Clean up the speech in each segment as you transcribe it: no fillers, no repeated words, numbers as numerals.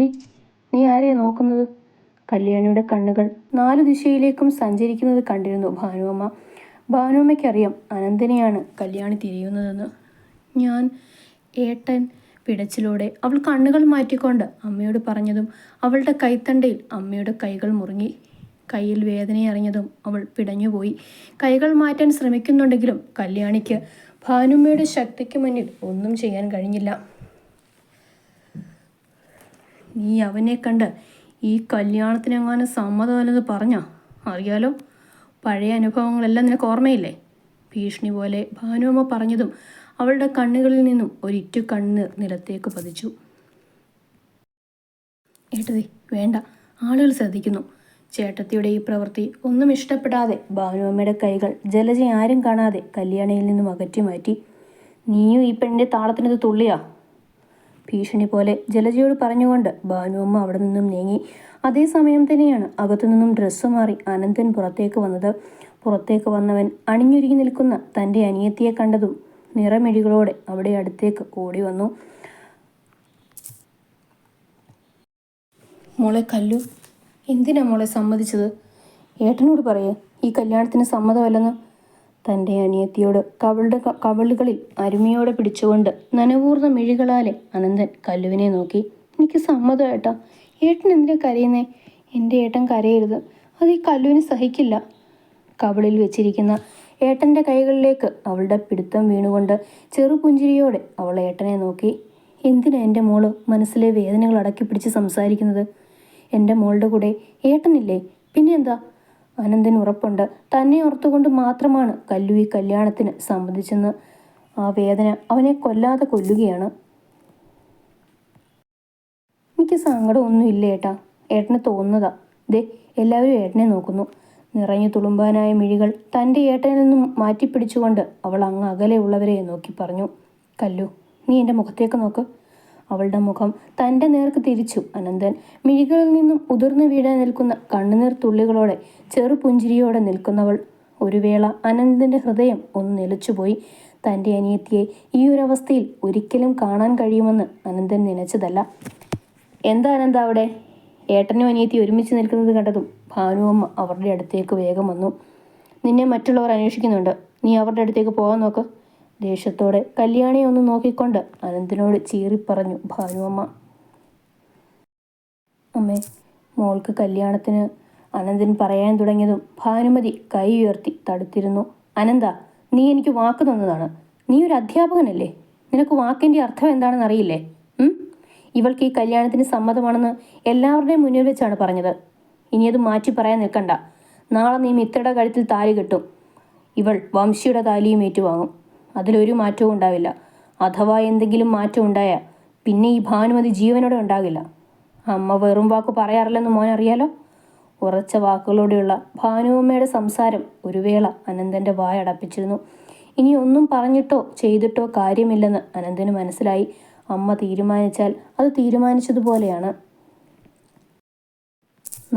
എടി, നീ ആരെയാ നോക്കുന്നത്? കല്യാണിയുടെ കണ്ണുകൾ 4 ദിശയിലേക്കും സഞ്ചരിക്കുന്നത് കണ്ടിരുന്നു ഭാനുവമ്മ. ഭാനുവമ്മയ്ക്കറിയാം അനന്തനെയാണ് കല്യാണി തിരിയുന്നതെന്ന്. ഞാൻ ഏട്ടൻ. പിടച്ചിലോടെ അവൾ കണ്ണുകൾ മാറ്റിക്കൊണ്ട് അമ്മയോട് പറഞ്ഞതും അവളുടെ കൈത്തണ്ടയിൽ അമ്മയുടെ കൈകൾ മുറുങ്ങി. കയ്യിൽ വേദനയറിഞ്ഞതും അവൾ പിടഞ്ഞുപോയി. കൈകൾ മാറ്റാൻ ശ്രമിക്കുന്നുണ്ടെങ്കിലും കല്യാണിക്ക് ഭാനുമ്മയുടെ ശക്തിക്ക് മുന്നിൽ ഒന്നും ചെയ്യാൻ കഴിഞ്ഞില്ല. നീ അവനെ കണ്ട് ഈ കല്യാണത്തിനെങ്ങാനും സമ്മതമല്ലെന്ന് പറഞ്ഞാ അറിയാലോ. പഴയ അനുഭവങ്ങളെല്ലാം നിനക്ക് ഓർമ്മയില്ലേ? ഭീഷണി പോലെ ഭാനുവമ്മ പറഞ്ഞതും അവളുടെ കണ്ണുകളിൽ നിന്നും ഒരിറ്റു കണ്ണീർ നിലത്തേക്ക് പതിച്ചു. ഏട്ടതി, വേണ്ട, ആളുകൾ ശ്രദ്ധിക്കുന്നു. ചേട്ടത്തിയുടെ ഈ പ്രവൃത്തി ഒന്നും ഇഷ്ടപ്പെടാതെ ഭാനുവമ്മയുടെ കൈകൾ ജലജ ആരും കാണാതെ കല്യാണിയിൽ നിന്നും അകറ്റി മാറ്റി. നീയും ഈ പെണ്ണിൻ്റെ താളത്തിനത് തുള്ളിയാ? ഭീഷണി പോലെ ജലജയോട് പറഞ്ഞുകൊണ്ട് ഭാനുവമ്മ അവിടെ നിന്നും നീങ്ങി. അതേസമയം തന്നെയാണ് അകത്തു നിന്നും ഡ്രസ്സ് മാറി അനന്തൻ പുറത്തേക്ക് വന്നത്. പുറത്തേക്ക് വന്നവൻ അണിഞ്ഞൊരുങ്ങി നിൽക്കുന്ന തൻ്റെ അനിയത്തിയെ കണ്ടതും നിറമിഴികളോടെ അവിടെ അടുത്തേക്ക് ഓടി വന്നു. മോളെ കല്ലു, എന്തിനാ മോളെ സമ്മതിച്ചത്? ഏട്ടനോട് പറയേ ഈ കല്യാണത്തിന് സമ്മതമല്ലെന്ന്. തൻ്റെ അനിയത്തിയോട് കവളുകളിൽ അരുമയോടെ പിടിച്ചുകൊണ്ട് നനവൂർന്ന മിഴികളാലെ അനന്തൻ കല്ലുവിനെ നോക്കി. എനിക്ക് സമ്മതം ഏട്ടാ. ഏട്ടൻ എന്തിനാ കരയുന്നേ? എൻ്റെ ഏട്ടൻ കരയരുത്, അത് ഈ കല്ലുവിന് സഹിക്കില്ല. കവളിൽ വെച്ചിരിക്കുന്ന ഏട്ടൻ്റെ കൈകളിലേക്ക് അവളുടെ പിടുത്തം വീണുകൊണ്ട് ചെറുപുഞ്ചിരിയോടെ അവൾ ഏട്ടനെ നോക്കി. എന്തിനാ എൻ്റെ മോള് മനസ്സിലെ വേദനകൾ അടക്കി പിടിച്ച് സംസാരിക്കുന്നത്? എൻ്റെ മോളുടെ കൂടെ ഏട്ടനില്ലേ? പിന്നെ എന്താ? അനന്തന് ഉറപ്പുണ്ട് തന്നെ ഓർത്തുകൊണ്ട് മാത്രമാണ് കല്ലു ഈ കല്യാണത്തിന് സമ്മതിച്ചെന്ന്. ആ വേദന അവനെ കൊല്ലാതെ കൊല്ലുകയാണ്. എനിക്ക് സങ്കടമൊന്നുമില്ല ഏട്ടാ, ഏട്ടന് തോന്നുന്നതാ. ദേ, എല്ലാവരും ഏട്ടനെ നോക്കുന്നു. നിറഞ്ഞു തുളുമ്പാനായ മിഴികൾ തൻ്റെ ഏട്ടനിൽ നിന്നും മാറ്റിപ്പിടിച്ചുകൊണ്ട് അവൾ അങ്ങ് അകലെയുള്ളവരെ നോക്കി പറഞ്ഞു. കല്ലു, നീ എൻ്റെ മുഖത്തേക്ക് നോക്ക്. അവളുടെ മുഖം തൻ്റെ നേർക്ക് തിരിച്ചു അനന്തൻ. മിഴികളിൽ നിന്നും ഉതിർന്നു വീഴാൻ നിൽക്കുന്ന കണ്ണുനീർ തുള്ളികളോടെ ചെറുപുഞ്ചിരിയോടെ നിൽക്കുന്നവൾ. ഒരു വേള അനന്തൻ്റെ ഹൃദയം ഒന്ന് നിലച്ചുപോയി. തൻ്റെ അനിയത്തിയെ ഈ ഒരവസ്ഥയിൽ ഒരിക്കലും കാണാൻ കഴിയുമെന്ന് അനന്തൻ നനച്ചതല്ല. എന്താ അനന്ത അവിടെ? ഏട്ടനും അനിയത്തി ഒരുമിച്ച് നിൽക്കുന്നത് കണ്ടതും ഭാനുവമ്മ അവരുടെ അടുത്തേക്ക് വേഗം വന്നു. നിന്നെ മറ്റുള്ളവർ അന്വേഷിക്കുന്നുണ്ട്, നീ അവരുടെ അടുത്തേക്ക് പോകാൻ നോക്ക്. ദേഷ്യത്തോടെ കല്യാണിയെ ഒന്ന് നോക്കിക്കൊണ്ട് അനന്തനോട് ചീറിപ്പറഞ്ഞു ഭാനുവമ്മ. അമ്മേ, മോൾക്ക് കല്യാണത്തിന് അനന്തൻ പറയാൻ തുടങ്ങിയതും ഭാനുമതി കൈ ഉയർത്തി തടുത്തിരുന്നു. അനന്ത, നീ എനിക്ക് വാക്ക് തന്നതാണ്. നീ ഒരു അധ്യാപകനല്ലേ? നിനക്ക് വാക്കിൻ്റെ അർത്ഥം എന്താണെന്ന് അറിയില്ലേ? ഇവൾക്ക് ഈ കല്യാണത്തിന് സമ്മതമാണെന്ന് എല്ലാവരുടെയും മുന്നിൽ വെച്ചാണ് പറഞ്ഞത്. ഇനി അത് മാറ്റി പറയാൻ നിൽക്കണ്ട. നാളെ നീ മിത്രയുടെ കഴുത്തിൽ താലി കെട്ടും. ഇവൾ വംശിയുടെ താലിയും ഏറ്റുവാങ്ങും. അതിലൊരു മാറ്റവും ഉണ്ടാവില്ല. അഥവാ എന്തെങ്കിലും മാറ്റം ഉണ്ടായാൽ പിന്നെ ഈ ഭാനുമതി ജീവനോടെ ഉണ്ടാകില്ല. അമ്മ വെറും വാക്ക് പറയാറില്ലെന്ന് മോൻ അറിയാലോ. ഉറച്ച വാക്കുകളോടെയുള്ള ഭാനുവമ്മയുടെ സംസാരം ഒരു വേള അനന്തൻ്റെ വായടപ്പിച്ചിരുന്നു. ഇനി ഒന്നും പറഞ്ഞിട്ടോ ചെയ്തിട്ടോ കാര്യമില്ലെന്ന് അനന്തന് മനസ്സിലായി. അമ്മ തീരുമാനിച്ചാൽ അത് തീരുമാനിച്ചതുപോലെയാണ്.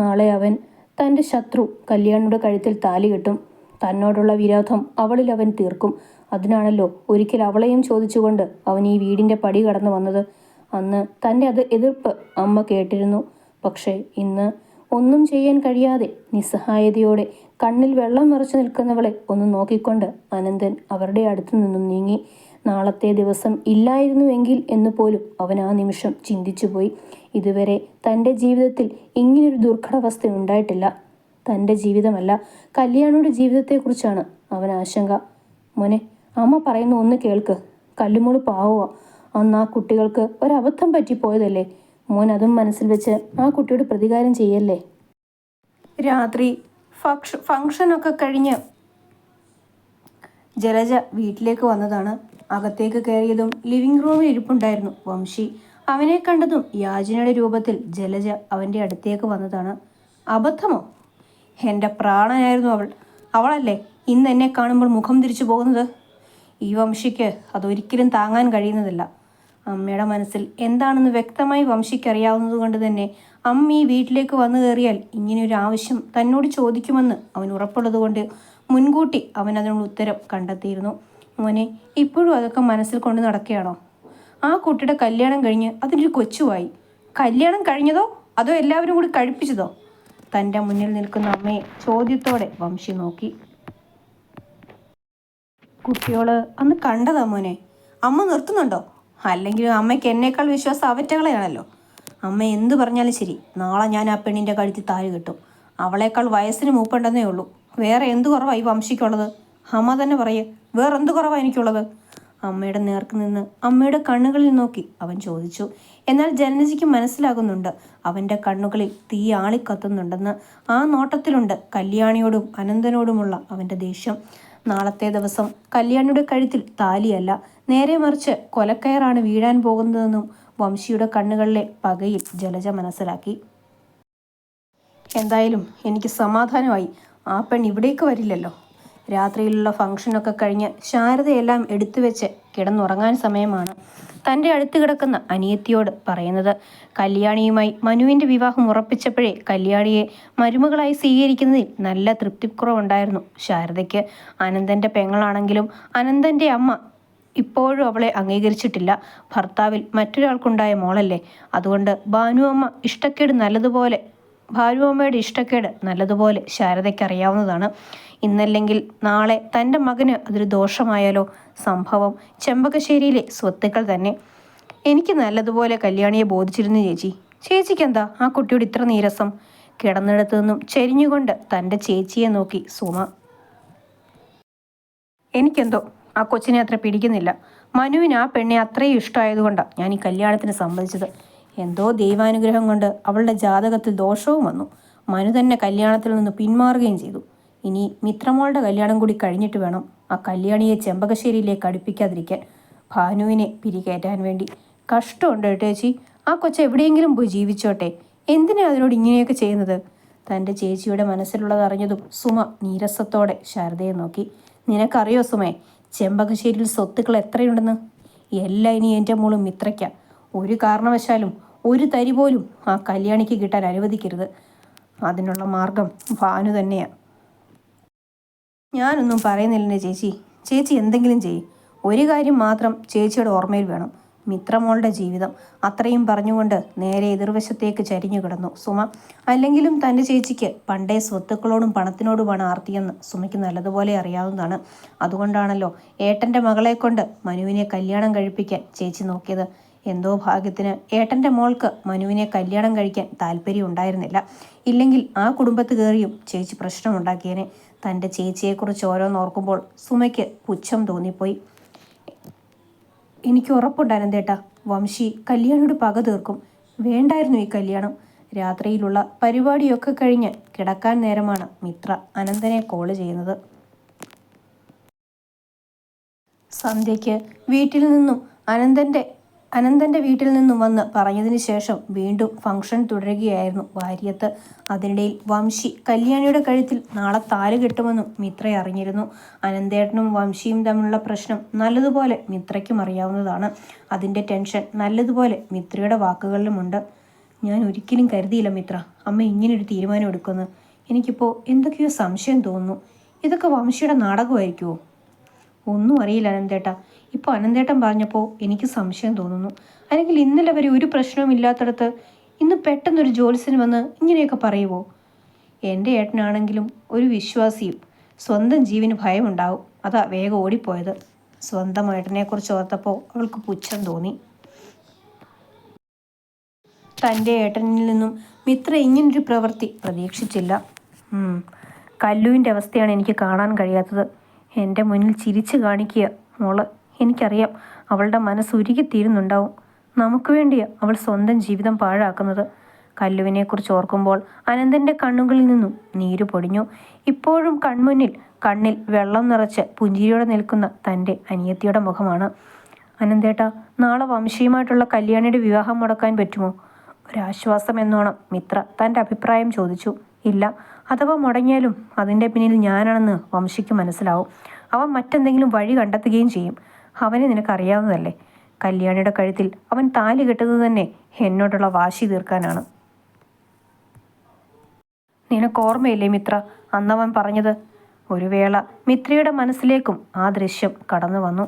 നാളെ അവൻ തൻ്റെ ശത്രു കല്യാണിയുടെ കഴുത്തിൽ താലി കെട്ടും. തന്നോടുള്ള വിരോധം അവളിൽ അവൻ തീർക്കും. അതിനാണല്ലോ ഒരിക്കൽ അവളെയും ചോദിച്ചുകൊണ്ട് അവൻ ഈ വീടിൻ്റെ പടി കടന്നു വന്നത്. അന്ന് തൻ്റെ എതിർപ്പ് അമ്മ കേട്ടിരുന്നു. പക്ഷേ ഇന്ന് ഒന്നും ചെയ്യാൻ കഴിയാതെ നിസ്സഹായതയോടെ കണ്ണിൽ വെള്ളം നിറച്ചു നിൽക്കുന്നവളെ ഒന്ന് നോക്കിക്കൊണ്ട് അനന്തൻ അവരുടെ അടുത്തു നിന്നും നീങ്ങി. നാളത്തെ ദിവസം ഇല്ലായിരുന്നുവെങ്കിൽ എന്ന് പോലും അവൻ ആ നിമിഷം ചിന്തിച്ചുപോയി. ഇതുവരെ തൻ്റെ ജീവിതത്തിൽ ഇങ്ങനൊരു ദുർഘടാവസ്ഥ ഉണ്ടായിട്ടില്ല. തൻ്റെ ജീവിതമല്ല, കല്യാണിയുടെ ജീവിതത്തെക്കുറിച്ചാണ് അവൻ ആശങ്ക. മോനെ, അമ്മ പറയുന്ന ഒന്ന് കേൾക്ക്. കല്ലുമോള് പാവമാ. അന്ന് ആ കുട്ടികൾക്ക് ഒരബദ്ധം പറ്റിപ്പോയതല്ലേ. മോൻ അതും മനസ്സിൽ വെച്ച് ആ കുട്ടിയോട് പ്രതികാരം ചെയ്യല്ലേ. രാത്രി ഫംഗ്ഷനൊക്കെ കഴിഞ്ഞ് ജലജ വീട്ടിലേക്ക് വന്നതാണ്. അകത്തേക്ക് കയറിയതും ലിവിംഗ് റൂമിൽ ഇരിപ്പുണ്ടായിരുന്നു വംശി. അവനെ കണ്ടതും യാചനയുടെ രൂപത്തിൽ ജലജ അവൻ്റെ അടുത്തേക്ക് വന്നതാണ്. അബദ്ധമോ? എൻ്റെ പ്രാണനായിരുന്നു അവൾ. അവളല്ലേ ഇന്ന് എന്നെ കാണുമ്പോൾ മുഖം തിരിച്ചു പോകുന്നത്. ഈ വംശിക്ക് അതൊരിക്കലും താങ്ങാൻ കഴിയുന്നതല്ല. അമ്മയുടെ മനസ്സിൽ എന്താണെന്ന് വ്യക്തമായി വംശിക്കറിയാവുന്നത് കൊണ്ട് തന്നെ അമ്മ ഈ വീട്ടിലേക്ക് വന്നു കയറിയാൽ ഇങ്ങനെയൊരു ആവശ്യം തന്നോട് ചോദിക്കുമെന്ന് അവൻ ഉറപ്പുള്ളത് കൊണ്ട് മുൻകൂട്ടി അവൻ അതിനുള്ള ഉത്തരം കണ്ടെത്തിയിരുന്നു. മോനെ, ഇപ്പോഴും അതൊക്കെ മനസ്സിൽ കൊണ്ട് നടക്കുകയാണോ? ആ കുട്ടിയുടെ കല്യാണം കഴിഞ്ഞ് അതിനൊരു കൊച്ചുമായി. കല്യാണം കഴിഞ്ഞതോ അതോ എല്ലാവരും കൂടി കഴിപ്പിച്ചതോ? തൻ്റെ മുന്നിൽ നിൽക്കുന്ന അമ്മയെ ചോദ്യത്തോടെ വംശി നോക്കി. കുട്ടിയോള് അന്ന് കണ്ടതാ മോനെ. അമ്മ നിർത്തുന്നുണ്ടോ? അല്ലെങ്കിൽ അമ്മയ്ക്ക് എന്നേക്കാൾ വിശ്വാസം അവറ്റകളെയാണല്ലോ. അമ്മ എന്തു പറഞ്ഞാലും ശരി, നാളെ ഞാൻ ആ പെണ്ണിൻ്റെ കഴുത്തിൽ താലി കെട്ടും. അവളേക്കാൾ വയസ്സിന് മൂപ്പുണ്ടെന്നേ ഉള്ളൂ. വേറെ എന്ത് കുറവാണ് ഈ വംശിക്കുള്ളത്? അമ്മ തന്നെ പറയേ, വേറെ എന്ത് കുറവാണ് എനിക്കുള്ളത്? അമ്മയുടെ നേർക്ക് നിന്ന് അമ്മയുടെ കണ്ണുകളിൽ നോക്കി അവൻ ചോദിച്ചു. എന്നാൽ ജനനജിക്ക് മനസ്സിലാകുന്നുണ്ട് അവൻ്റെ കണ്ണുകളിൽ തീ ആളിക്കത്തുന്നുണ്ടെന്ന്. ആ നോട്ടത്തിലുണ്ട് കല്യാണിയോടും അനന്തനോടുമുള്ള അവൻ്റെ ദേഷ്യം. നാളത്തെ ദിവസം കല്യാണിയുടെ കഴുത്തിൽ താലിയല്ല, നേരെ മറിച്ച് കൊലക്കയറാണ് വീഴാൻ പോകുന്നതെന്നും വംശിയുടെ കണ്ണുകളിലെ പകയിൽ ജലജ മനസ്സിലാക്കി. എന്തായാലും എനിക്ക് സമാധാനമായി. ആ പെണ്ണ് ഇവിടേക്ക് വരില്ലല്ലോ. രാത്രിയിലുള്ള ഫംഗ്ഷനൊക്കെ കഴിഞ്ഞ് ശാരദയെല്ലാം എടുത്തു വെച്ച് കിടന്നുറങ്ങാൻ സമയമാണ് തൻ്റെ അടുത്ത് കിടക്കുന്ന അനിയത്തിയോട് പറയുന്നത്. കല്യാണിയുമായി മനുവിൻ്റെ വിവാഹം ഉറപ്പിച്ചപ്പോഴേ കല്യാണിയെ മരുമകളായി സ്വീകരിക്കുന്നതിൽ നല്ല തൃപ്തിക്കുറവുണ്ടായിരുന്നു ശാരദയ്ക്ക്. അനന്തൻ്റെ പെങ്ങളാണെങ്കിലും അനന്തൻ്റെ അമ്മ ഇപ്പോഴും അവളെ അംഗീകരിച്ചിട്ടില്ല. ഭർത്താവിൽ മറ്റൊരാൾക്കുണ്ടായ മോളല്ലേ. അതുകൊണ്ട് ഭാനുവമ്മയുടെ ഇഷ്ടക്കേട് നല്ലതുപോലെ ശാരദയ്ക്ക് അറിയാവുന്നതാണ്. ഇന്നല്ലെങ്കിൽ നാളെ തൻ്റെ മകന് അതൊരു ദോഷമായാലോ? സംഭവം ചെമ്പകശ്ശേരിയിലെ സ്വത്തുക്കൾ തന്നെ. എനിക്ക് നല്ലതുപോലെ കല്യാണിയെ ബോധിച്ചിരുന്നു ചേച്ചി. ചേച്ചിക്കെന്താ ആ കുട്ടിയോട് ഇത്ര നീരസം? കിടന്നിടത്തു നിന്നും ചെരിഞ്ഞുകൊണ്ട് തൻ്റെ ചേച്ചിയെ നോക്കി സുമ. എനിക്കെന്തോ ആ കൊച്ചിനെ അത്ര പിടിക്കുന്നില്ല. മനുവിന് ആ പെണ്ണെ അത്രയും ഇഷ്ടമായതുകൊണ്ടാണ് ഞാൻ ഈ കല്യാണത്തിന് സമ്മതിച്ചത്. എന്തോ ദൈവാനുഗ്രഹം കൊണ്ട് അവളുടെ ജാതകത്തിൽ ദോഷവും വന്നു. മനു തന്നെ കല്യാണത്തിൽ നിന്ന് പിന്മാറുകയും ചെയ്തു. ഇനി മിത്രമോളുടെ കല്യാണം കൂടി കഴിഞ്ഞിട്ട് വേണം ആ കല്യാണിയെ ചെമ്പകശ്ശേരിയിലേക്ക് അടുപ്പിക്കാതിരിക്കാൻ, ഭാനുവിനെ പിരികേറ്റാൻ വേണ്ടി. കഷ്ടമുണ്ട് കേട്ടോ ചേച്ചി. ആ കൊച്ച് എവിടെയെങ്കിലും പോയി ജീവിച്ചോട്ടെ. എന്തിനാ അതിനോട് ഇങ്ങനെയൊക്കെ ചെയ്യുന്നത്? തൻ്റെ ചേച്ചിയുടെ മനസ്സിലുള്ളത് അറിഞ്ഞതും സുമ നീരസത്തോടെ ശാരദയെ നോക്കി. നിനക്കറിയോ സുമേ, ചെമ്പകശ്ശേരിയിൽ സ്വത്തുക്കൾ എത്രയുണ്ടെന്ന്? എല്ലാം ഇനി എൻ്റെ മോളും മിത്രയ്ക്ക. ഒരു കാരണവശാലും ഒരു തരി പോലും ആ കല്യാണിക്ക് കിട്ടാൻ അനുവദിക്കരുത്. അതിനുള്ള മാർഗം ഭാനു തന്നെയാണ്. ഞാനൊന്നും പറയുന്നില്ലേ ചേച്ചി. ചേച്ചി എന്തെങ്കിലും ചെയ്യും. ഒരു കാര്യം മാത്രം ചേച്ചിയുടെ ഓർമ്മയിൽ വേണം, മിത്രമോളുടെ ജീവിതം. അത്രയും പറഞ്ഞുകൊണ്ട് നേരെ എതിർവശത്തേക്ക് ചരിഞ്ഞു കിടന്നു സുമ. അല്ലെങ്കിലും തൻ്റെ ചേച്ചിക്ക് പണ്ടേ സ്വത്തുക്കളോടും പണത്തിനോടുമാണ് ആർത്തിയെന്ന് സുമയ്ക്ക് നല്ലതുപോലെ അറിയാവുന്നതാണ്. അതുകൊണ്ടാണല്ലോ ഏട്ടൻ്റെ മകളെ കൊണ്ട് മനുവിനെ കല്യാണം കഴിപ്പിക്കാൻ ചേച്ചി നോക്കിയത്. എന്തോ ഭാഗ്യത്തിന് ഏട്ടൻ്റെ മോൾക്ക് മനുവിനെ കല്യാണം കഴിക്കാൻ താല്പര്യം ഉണ്ടായിരുന്നില്ല. ഇല്ലെങ്കിൽ ആ കുടുംബത്ത് കയറിയും ചേച്ചി പ്രശ്നമുണ്ടാക്കിയേനെ. തൻ്റെ ചേച്ചിയെക്കുറിച്ച് ഓരോന്നോർക്കുമ്പോൾ സുമയ്ക്ക് പുച്ഛം തോന്നിപ്പോയി. എനിക്ക് ഉറപ്പുണ്ട് അനന്തേട്ടാ, വംശി കല്യാണിയുടെ പക തീർക്കും. വേണ്ടായിരുന്നു ഈ കല്യാണം. രാത്രിയിലുള്ള പരിപാടിയൊക്കെ കഴിഞ്ഞ് കിടക്കാൻ നേരമാണ് മിത്ര അനന്തനെ കോള് ചെയ്യുന്നത്. സന്ധ്യയ്ക്ക് അനന്തൻ്റെ വീട്ടിൽ നിന്നും വന്ന് പറഞ്ഞതിന് ശേഷം വീണ്ടും ഫംഗ്ഷൻ തുടരുകയായിരുന്നു വാര്യത്ത്. അതിനിടയിൽ വംശി കല്യാണിയുടെ കഴുത്തിൽ നാളെ താലി കെട്ടുമെന്നും മിത്ര അറിഞ്ഞിരുന്നു. അനന്തേട്ടനും വംശിയും തമ്മിലുള്ള പ്രശ്നം നല്ലതുപോലെ മിത്രയ്ക്കും അറിയാവുന്നതാണ്. അതിൻ്റെ ടെൻഷൻ നല്ലതുപോലെ മിത്രയുടെ വാക്കുകളിലുമുണ്ട്. ഞാൻ ഒരിക്കലും കരുതിയില്ല മിത്ര അമ്മ ഇങ്ങനൊരു തീരുമാനം എടുക്കുമെന്ന്. എനിക്കിപ്പോൾ എന്തൊക്കെയോ സംശയം തോന്നുന്നു. ഇതൊക്കെ വംശിയുടെ നാടകമായിരിക്കുമോ? ഒന്നും അറിയില്ല അനന്തേട്ട. ഇപ്പോൾ അനന്തേട്ടൻ പറഞ്ഞപ്പോൾ എനിക്ക് സംശയം തോന്നുന്നു. അല്ലെങ്കിൽ ഇന്നലെ വരെ ഒരു പ്രശ്നവും ഇല്ലാത്തടത്ത് ഇന്ന് പെട്ടെന്നൊരു ജോലിസിന് വന്ന് ഇങ്ങനെയൊക്കെ പറയുമോ? എൻ്റെ ഏട്ടനാണെങ്കിലും ഒരു വിശ്വാസിയും. സ്വന്തം ജീവന് ഭയമുണ്ടാവും. അതാ വേഗം ഓടിപ്പോയത്. സ്വന്തം ഏട്ടനെക്കുറിച്ച് ഓർത്തപ്പോൾ അവൾക്ക് പുച്ഛം തോന്നി. തൻ്റെ ഏട്ടനിൽ നിന്നും മിത്ര ഇങ്ങനൊരു പ്രവൃത്തി പ്രതീക്ഷിച്ചില്ല. കല്ലുവിൻ്റെ അവസ്ഥയാണ് എനിക്ക് കാണാൻ കഴിയാത്തത്. എൻ്റെ മുന്നിൽ ചിരിച്ചു കാണിക്കുക മോള്. എനിക്കറിയാം അവളുടെ മനസ്സ് ഉരുകിത്തീരുന്നുണ്ടാവും. നമുക്ക് വേണ്ടിയാണ് അവൾ സ്വന്തം ജീവിതം പാഴാക്കുന്നത്. കല്ലുവിനെക്കുറിച്ച് ഓർക്കുമ്പോൾ അനന്തൻ്റെ കണ്ണുകളിൽ നിന്നും നീര് പൊടിഞ്ഞു. ഇപ്പോഴും കണ്ണിൽ വെള്ളം നിറച്ച് പുഞ്ചിരിയോടെ നിൽക്കുന്ന തൻ്റെ അനിയത്തിയുടെ മുഖമാണ്. അനന്തേട്ടാ, നാളെ വംശിയുമായിട്ടുള്ള കല്യാണിയുടെ വിവാഹം മുടക്കാൻ പറ്റുമോ? ഒരാശ്വാസം എന്നോണം മിത്ര തൻ്റെ അഭിപ്രായം ചോദിച്ചു. ഇല്ല, അഥവാ മുടങ്ങിയാലും അതിൻ്റെ പിന്നിൽ ഞാനാണെന്ന് വംശിക്ക് മനസ്സിലാവും. അവൻ മറ്റെന്തെങ്കിലും വഴി കണ്ടെത്തുകയും ചെയ്യും. അവനെ നിനക്കറിയാവുന്നതല്ലേ. കല്യാണിയുടെ കഴുത്തിൽ അവൻ താലി കെട്ടുന്നത് തന്നെ എന്നോടുള്ള വാശി തീർക്കാനാണ്. നിനക്കോർമ്മയില്ലേ മിത്ര അന്നവൻ പറഞ്ഞത്? ഒരു വേള മിത്രയുടെ മനസ്സിലേക്കും ആ ദൃശ്യം കടന്നു വന്നു.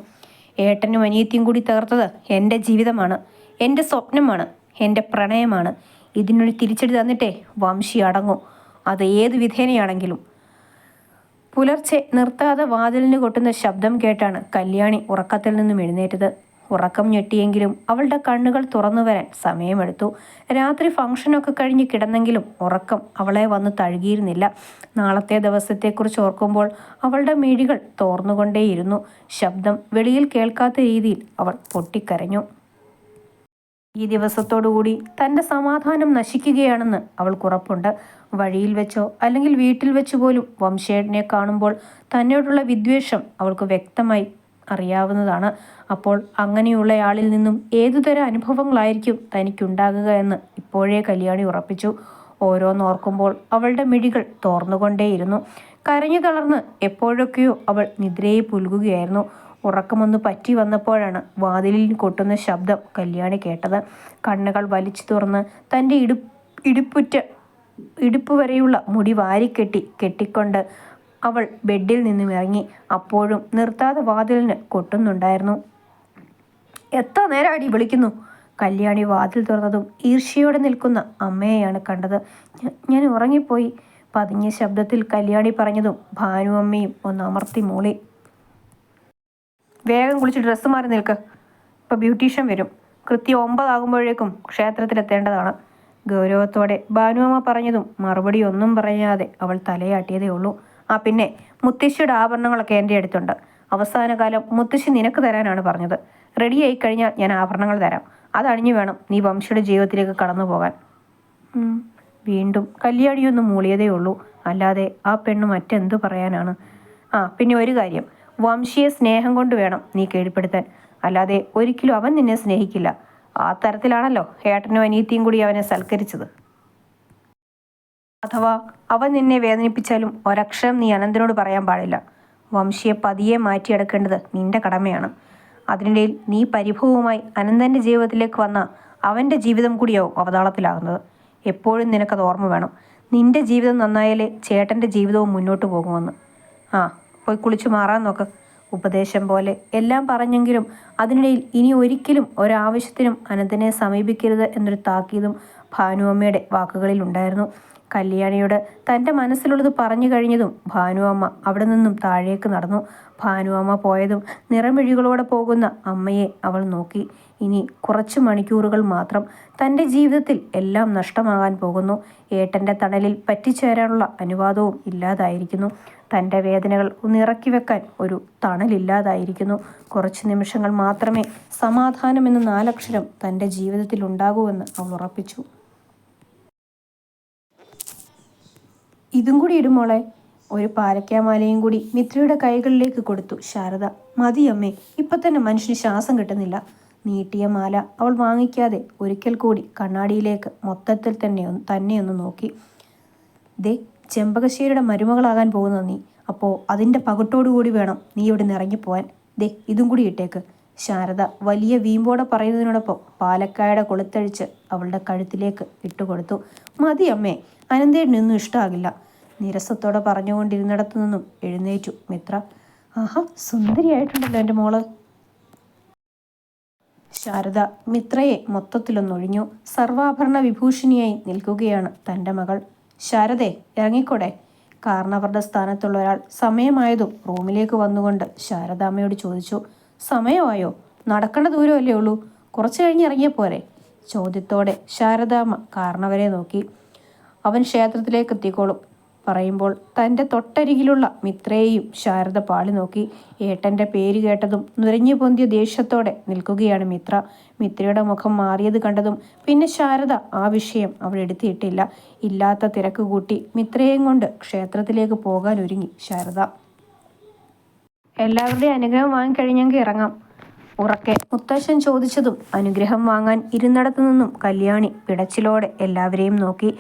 ഏട്ടനും അനിയത്തിയും കൂടി തകർത്തത് എൻ്റെ ജീവിതമാണ്, എൻ്റെ സ്വപ്നമാണ്. എൻ്റെ പ്രണയമാണ്. ഇതിനൊരു തിരിച്ചടി തന്നിട്ടേ വംശി അടങ്ങൂ, അത് ഏത് വിധേനയാണെങ്കിലും. പുലർച്ചെ നിർത്താതെ വാതിലിന് കൊട്ടുന്ന ശബ്ദം കേട്ടാണ് കല്യാണി ഉറക്കത്തിൽ നിന്നും എഴുന്നേറ്റത്. ഉറക്കം ഞെട്ടിയെങ്കിലും അവളുടെ കണ്ണുകൾ തുറന്നു വരാൻ സമയമെടുത്തു. രാത്രി ഫംഗ്ഷനൊക്കെ കഴിഞ്ഞ് കിടന്നെങ്കിലും ഉറക്കം അവളെ വന്ന് തഴുകിയിരുന്നില്ല. നാളത്തെ ദിവസത്തെക്കുറിച്ച് ഓർക്കുമ്പോൾ അവളുടെ മിഴികൾ തോർന്നുകൊണ്ടേയിരുന്നു. ശബ്ദം വെളിയിൽ കേൾക്കാത്ത രീതിയിൽ അവൾ പൊട്ടിക്കരഞ്ഞു. ഈ ദിവസത്തോടുകൂടി തൻ്റെ സമാധാനം നശിക്കുകയാണെന്ന് അവൾക്കുറപ്പുണ്ട്. വഴിയിൽ വെച്ചോ അല്ലെങ്കിൽ വീട്ടിൽ വെച്ച് പോലും വംശേട്ടനെ കാണുമ്പോൾ തന്നോടുള്ള വിദ്വേഷം അവൾക്ക് വ്യക്തമായി അറിയാവുന്നതാണ്. അപ്പോൾ അങ്ങനെയുള്ളയാളിൽ നിന്നും ഏതുതരം അനുഭവങ്ങളായിരിക്കും തനിക്കുണ്ടാകുക എന്ന് ഇപ്പോഴേ കല്യാണി ഉറപ്പിച്ചു. ഓരോന്നോർക്കുമ്പോൾ അവളുടെ മിഴികൾ തോർന്നുകൊണ്ടേയിരുന്നു. കരഞ്ഞു തളർന്ന് എപ്പോഴൊക്കെയോ അവൾ നിദ്രയെ പുൽകുകയായിരുന്നു. ഉറക്കമൊന്ന് പറ്റി വന്നപ്പോഴാണ് വാതിലിൽ കൊട്ടുന്ന ശബ്ദം കല്യാണി കേട്ടത്. കണ്ണുകൾ വലിച്ചു തുറന്ന് തൻ്റെ ഇടുപ്പ് വരെയുള്ള മുടി കെട്ടിക്കൊണ്ട് അവൾ ബെഡിൽ നിന്നും ഇറങ്ങി. അപ്പോഴും നിർത്താതെ വാതിലിന് കൊട്ടുന്നുണ്ടായിരുന്നു. എത്ര നേരമാടി വിളിക്കുന്നു? കല്യാണി വാതിൽ തുറന്നതും ഈർഷ്യയോടെ നിൽക്കുന്ന അമ്മയെയാണ് കണ്ടത്. ഞാൻ ഉറങ്ങിപ്പോയി, പതിഞ്ഞ ശബ്ദത്തിൽ കല്യാണി പറഞ്ഞതും ഭാനു അമ്മയും ഒന്ന് അമർത്തി മൂളി. വേഗം കുളിച്ച് ഡ്രസ്സ് മാറി നിൽക്ക്, ഇപ്പം ബ്യൂട്ടീഷ്യൻ വരും. കൃത്യം 9 ആകുമ്പോഴേക്കും ക്ഷേത്രത്തിലെത്തേണ്ടതാണ്. ഗൗരവത്തോടെ ഭാനുഅമ്മ പറഞ്ഞതും മറുപടി ഒന്നും പറയാതെ അവൾ തലയാട്ടിയതേ ഉള്ളൂ. ആ പിന്നെ മുത്തശ്ശിയുടെ ആഭരണങ്ങളൊക്കെ എൻ്റെ അടുത്തുണ്ട്. അവസാന കാലം മുത്തശ്ശി നിനക്ക് തരാനാണ് പറഞ്ഞത്. റെഡിയായി കഴിഞ്ഞാൽ ഞാൻ ആഭരണങ്ങൾ തരാം. അതണിഞ്ഞു വേണം നീ വംശിയുടെ ജീവിതത്തിലേക്ക് കടന്നു പോകാൻ. വീണ്ടും കല്യാണിയൊന്ന് മൂളിയതേ ഉള്ളൂ. അല്ലാതെ ആ പെണ്ണ് മറ്റെന്തു പറയാനാണ്? പിന്നെ ഒരു കാര്യം, വംശിയെ സ്നേഹം കൊണ്ട് വേണം നീ കീഴ്പ്പെടുത്താൻ. അല്ലാതെ ഒരിക്കലും അവൻ നിന്നെ സ്നേഹിക്കില്ല. ആ തരത്തിലാണല്ലോ ഏട്ടനും അനിയത്തിയും കൂടി അവനെ സൽക്കരിച്ചത്. അഥവാ അവൻ നിന്നെ വേദനിപ്പിച്ചാലും ഒരക്ഷരം നീ അനന്തനോട് പറയാൻ പാടില്ല. വംശിയെ പതിയെ മാറ്റിയെടുക്കേണ്ടത് നിന്റെ കടമയാണ്. അതിനിടയിൽ നീ പരിഭവവുമായി അനന്തൻ്റെ ജീവിതത്തിലേക്ക് വന്ന അവൻ്റെ ജീവിതം കൂടിയാവും അവതാളത്തിലാകുന്നത്. എപ്പോഴും നിനക്കത് ഓർമ്മ വേണം. നിന്റെ ജീവിതം നന്നായാലേ ചേട്ടൻ്റെ ജീവിതവും മുന്നോട്ട് പോകുമെന്ന്. പോയി കുളിച്ചു മാറാൻ നോക്ക്. ഉപദേശം പോലെ എല്ലാം പറഞ്ഞെങ്കിലും അതിനിടയിൽ ഇനി ഒരിക്കലും ഒരാവശ്യത്തിനും അനന്തനെ സമീപിക്കരുത് എന്നൊരു താക്കീതും ഭാനുഅമ്മയുടെ വാക്കുകളിൽ ഉണ്ടായിരുന്നു. കല്യാണിയോട് തൻ്റെ മനസ്സിലുള്ളത് പറഞ്ഞു കഴിഞ്ഞതും ഭാനുഅമ്മ അവിടെ നിന്നും താഴേക്ക് നടന്നു. ഭാനുഅമ്മ പോയതും നിറമിഴികളോടെ പോകുന്ന അമ്മയെ അവൾ നോക്കി. ഇനി കുറച്ച് മണിക്കൂറുകൾ മാത്രം. തൻ്റെ ജീവിതത്തിൽ എല്ലാം നഷ്ടമാകാൻ പോകുന്നു. ഏട്ടൻ്റെ തണലിൽ പറ്റിച്ചേരാനുള്ള അനുവാദവും ഇല്ലാതായിരിക്കുന്നു. തൻ്റെ വേദനകൾ ഒന്നിറക്കി വെക്കാൻ ഒരു തണലില്ലാതായിരിക്കുന്നു. കുറച്ച് നിമിഷങ്ങൾ മാത്രമേ സമാധാനമെന്ന 4 അക്ഷരം തൻ്റെ ജീവിതത്തിൽ ഉണ്ടാകൂവെന്ന് അവൾ ഉറപ്പിച്ചു. ഇതും കൂടി ഇടുമോളെ. ഒരു പാലക്കാമാലയും കൂടി മിത്രയുടെ കൈകളിലേക്ക് കൊടുത്തു ശാരദ. മതി അമ്മേ, ഇപ്പം തന്നെ മനുഷ്യന് ശ്വാസം കിട്ടുന്നില്ല. നീട്ടിയ മാല അവൾ വാങ്ങിക്കാതെ ഒരിക്കൽ കൂടി കണ്ണാടിയിലേക്ക് മൊത്തത്തിൽ തന്നെയൊന്ന് നോക്കി. ദേ, ചെമ്പകശ്ശേരിയുടെ മരുമകളാകാൻ പോകുന്ന നീ. അപ്പോൾ അതിൻ്റെ പകട്ടോടുകൂടി വേണം നീ ഇവിടെ നിന്ന് ഇറങ്ങിപ്പോവാൻ. ദേ, ഇതും കൂടി ഇട്ടേക്ക്. ശാരദ വലിയ വീമ്പോടെ പറയുന്നതിനോടൊപ്പം പാലക്കായുടെ കൊളുത്തഴിച്ച് അവളുടെ കഴുത്തിലേക്ക് ഇട്ടുകൊടുത്തു. മതി അമ്മേ, അനന്തേട്ടനൊന്നും ഇഷ്ടമാകില്ല. നിരസത്തോടെ പറഞ്ഞുകൊണ്ടിരുന്നിടത്തു നിന്നും എഴുന്നേറ്റു മിത്ര. ആഹാ, സുന്ദരിയായിട്ടുണ്ടല്ലോ എൻ്റെ മോള്. ശാരദ മിത്രയെ മൊത്തത്തിലൊന്നൊഴിഞ്ഞു. സർവാഭരണ വിഭൂഷണിയായി നിൽക്കുകയാണ് തൻ്റെ മകൾ. ശാരദേ, ഇറങ്ങിക്കൂടെ? കാരണവരുടെ സ്ഥാനത്തുള്ള ഒരാൾ സമയമായതും റൂമിലേക്ക് വന്നുകൊണ്ട് ശാരദാമ്മയോട് ചോദിച്ചു. സമയമായോ? നടക്കേണ്ട ദൂരമല്ലേ ഉള്ളൂ, കുറച്ച് കഴിഞ്ഞ് ഇറങ്ങിയ പോരെ? ചോദ്യത്തോടെ ശാരദാമ്മ കാരണവരെ നോക്കി. അവൻ ക്ഷേത്രത്തിലേക്ക് എത്തിക്കോളും പറയുമ്പോൾ തൻ്റെ തൊട്ടരികിലുള്ള മിത്രയെയും ശാരദ പാളി നോക്കി. ഏട്ടൻ്റെ പേര് കേട്ടതും നുരഞ്ഞു പൊന്തിയ ദേഷ്യത്തോടെ നിൽക്കുകയാണ് മിത്ര. മിത്രയുടെ മുഖം മാറിയത് കണ്ടതും പിന്നെ ശാരദ ആ വിഷയം അവൾ എടുത്തിട്ടില്ല. ഇല്ലാത്ത തിരക്ക് കൂട്ടി മിത്രയെയും കൊണ്ട് ക്ഷേത്രത്തിലേക്ക് പോകാൻ ഒരുങ്ങി ശാരദ. എല്ലാവരുടെയും അനുഗ്രഹം വാങ്ങിക്കഴിഞ്ഞെങ്കിൽ ഇറങ്ങാം. ഉറക്കെ മുത്തശ്ശൻ ചോദിച്ചതും അനുഗ്രഹം വാങ്ങാൻ ഇരുന്നിടത്തു നിന്നും കല്യാണി പിടച്ചിലോടെ എല്ലാവരെയും നോക്കി.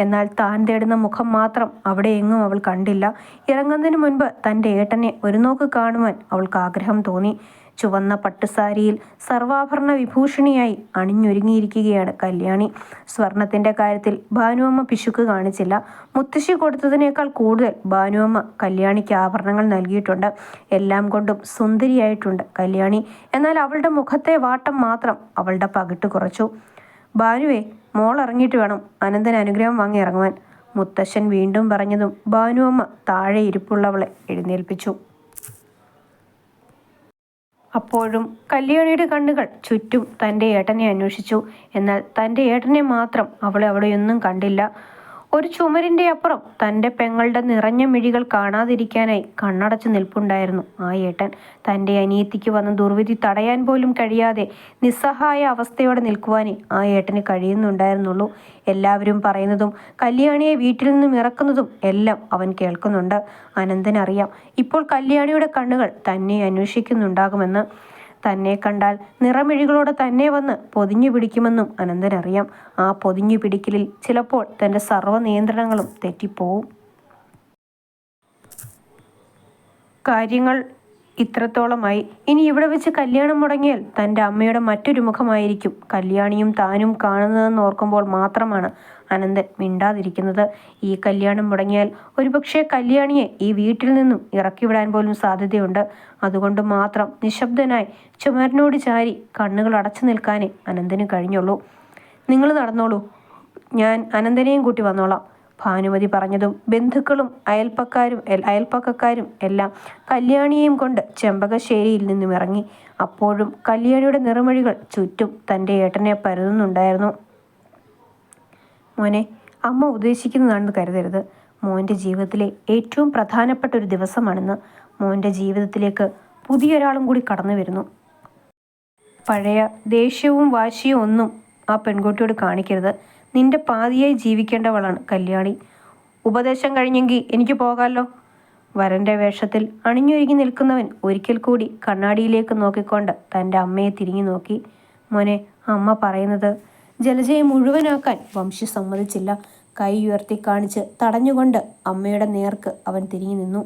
എന്നാൽ താൻ തേടുന്ന മുഖം മാത്രം അവിടെ എങ്ങും അവൾ കണ്ടില്ല. ഇറങ്ങുന്നതിന് മുൻപ് തൻ്റെ ഏട്ടനെ ഒരു നോക്ക് കാണുവാൻ അവൾക്ക് ആഗ്രഹം തോന്നി. ചുവന്ന പട്ടുസാരിയിൽ സർവാഭരണ വിഭൂഷണിയായി അണിഞ്ഞൊരുങ്ങിയിരിക്കുകയാണ് കല്യാണി. സ്വർണത്തിൻ്റെ കാര്യത്തിൽ ഭാനുഅമ്മ പിശുക്ക് കാണിച്ചില്ല. മുത്തശ്ശി കൊടുത്തതിനേക്കാൾ കൂടുതൽ ഭാനുഅമ്മ കല്യാണിക്ക് ആഭരണങ്ങൾ നൽകിയിട്ടുണ്ട്. എല്ലാം കൊണ്ടും സുന്ദരിയായിട്ടുണ്ട് കല്യാണി. എന്നാൽ അവളുടെ മുഖത്തെ വാട്ടം മാത്രം അവളുടെ പകിട്ട് കുറച്ചു. ഭാനുവേ, മോൾ ഇറങ്ങിയിട്ട് വേണം അനന്തൻ അനുഗ്രഹം വാങ്ങി ഇറങ്ങുവാൻ. മുത്തശ്ശൻ വീണ്ടും പറഞ്ഞതും ഭാനുവമ്മ താഴെ ഇരിപ്പുള്ളവളെ എഴുന്നേൽപ്പിച്ചു. അപ്പോഴും കല്യാണിയുടെ കണ്ണുകൾ ചുറ്റും തൻ്റെ ഏട്ടനെ അന്വേഷിച്ചു. എന്നാൽ തൻ്റെ ഏട്ടനെ മാത്രം അവൾ അവിടെയൊന്നും കണ്ടില്ല. ഒരു ചുമരിൻ്റെ അപ്പുറം തൻ്റെ പെങ്ങളുടെ നിറഞ്ഞ മിഴികൾ കാണാതിരിക്കാനായി കണ്ണടച്ചു നിൽപ്പുണ്ടായിരുന്നു ആ ഏട്ടൻ. തൻ്റെ അനിയത്തിക്ക് വന്ന ദുർവിധി തടയാൻ പോലും കഴിയാതെ നിസ്സഹായ അവസ്ഥയോടെ നിൽക്കുവാനേ ആ ഏട്ടന് കഴിയുന്നുണ്ടായിരുന്നുള്ളൂ. എല്ലാവരും പറയുന്നതും കല്യാണിയെ വീട്ടിൽ നിന്നും ഇറക്കുന്നതും എല്ലാം അവൻ കേൾക്കുന്നുണ്ട്. അനന്തനറിയാം ഇപ്പോൾ കല്യാണിയുടെ കണ്ണുകൾ തന്നെ അന്വേഷിക്കുന്നുണ്ടാകുമെന്ന്. തന്നെ കണ്ടാൽ നിറമിഴികളോടെ തന്നെ വന്ന് പൊതിഞ്ഞു പിടിക്കുമെന്നും അനന്തനറിയാം. ആ പൊതിഞ്ഞു പിടിക്കലിൽ ചിലപ്പോൾ തൻ്റെ സർവ്വ നിയന്ത്രണങ്ങളും തെറ്റിപ്പോവും. കാര്യങ്ങൾ ഇത്രത്തോളമായി. ഇനി ഇവിടെ വെച്ച് കല്യാണം മുടങ്ങിയാൽ തൻ്റെ അമ്മയുടെ മറ്റൊരു മുഖമായിരിക്കും കല്യാണിയും താനും കാണുന്നതെന്ന് ഓർക്കുമ്പോൾ മാത്രമാണ് അനന്തൻ മിണ്ടാതിരിക്കുന്നത്. ഈ കല്യാണം മുടങ്ങിയാൽ ഒരുപക്ഷെ കല്യാണിയെ ഈ വീട്ടിൽ നിന്നും ഇറക്കിവിടാൻ പോലും സാധ്യതയുണ്ട്. അതുകൊണ്ട് മാത്രം നിശബ്ദനായി ചുമരിനോട് ചാരി കണ്ണുകൾ അടച്ചു നിൽക്കാനേ അനന്തന് കഴിഞ്ഞുള്ളൂ. നിങ്ങൾ നടന്നോളൂ, ഞാൻ അനന്തനെയും കൂട്ടി വന്നോളാം. ഭാനുമതി പറഞ്ഞതും ബന്ധുക്കളും അയൽപ്പക്കക്കാരും എല്ലാം കല്യാണിയെയും കൊണ്ട് ചെമ്പകശ്ശേരിയിൽ നിന്നും ഇറങ്ങി. അപ്പോഴും കല്യാണിയുടെ നിറമൊഴികൾ ചുറ്റും തൻ്റെ ഏട്ടനെ പരതുന്നുണ്ടായിരുന്നു. മോനെ, അമ്മ ഉദ്ദേശിക്കുന്നതാണെന്ന് കരുതരുത്. മോൻ്റെ ജീവിതത്തിലെ ഏറ്റവും പ്രധാനപ്പെട്ട ഒരു ദിവസമാണെന്ന്. മോൻ്റെ ജീവിതത്തിലേക്ക് പുതിയൊരാളും കൂടി കടന്നു വരുന്നു. പഴയ ദേഷ്യവും വാശിയും ഒന്നും ആ പെൺകുട്ടിയോട് കാണിക്കരുത്. നിന്റെ പാതിയായി ജീവിക്കേണ്ടവളാണ് കല്യാണി. ഉപദേശം കഴിഞ്ഞെങ്കിൽ എനിക്ക് പോകാമല്ലോ. വരൻ്റെ വേഷത്തിൽ അണിഞ്ഞൊരുങ്ങി നിൽക്കുന്നവൻ ഒരിക്കൽ കൂടി കണ്ണാടിയിലേക്ക് നോക്കിക്കൊണ്ട് തൻ്റെ അമ്മയെ തിരിഞ്ഞു നോക്കി. മോനെ, അമ്മ പറയുന്നത്. ജലജയെ മുഴുവനാക്കാൻ വംശി സമ്മതിച്ചില്ല. കൈ ഉയർത്തി കാണിച്ച് തടഞ്ഞുകൊണ്ട് അമ്മയുടെ നേർക്ക് അവൻ തിരിഞ്ഞു നിന്നു.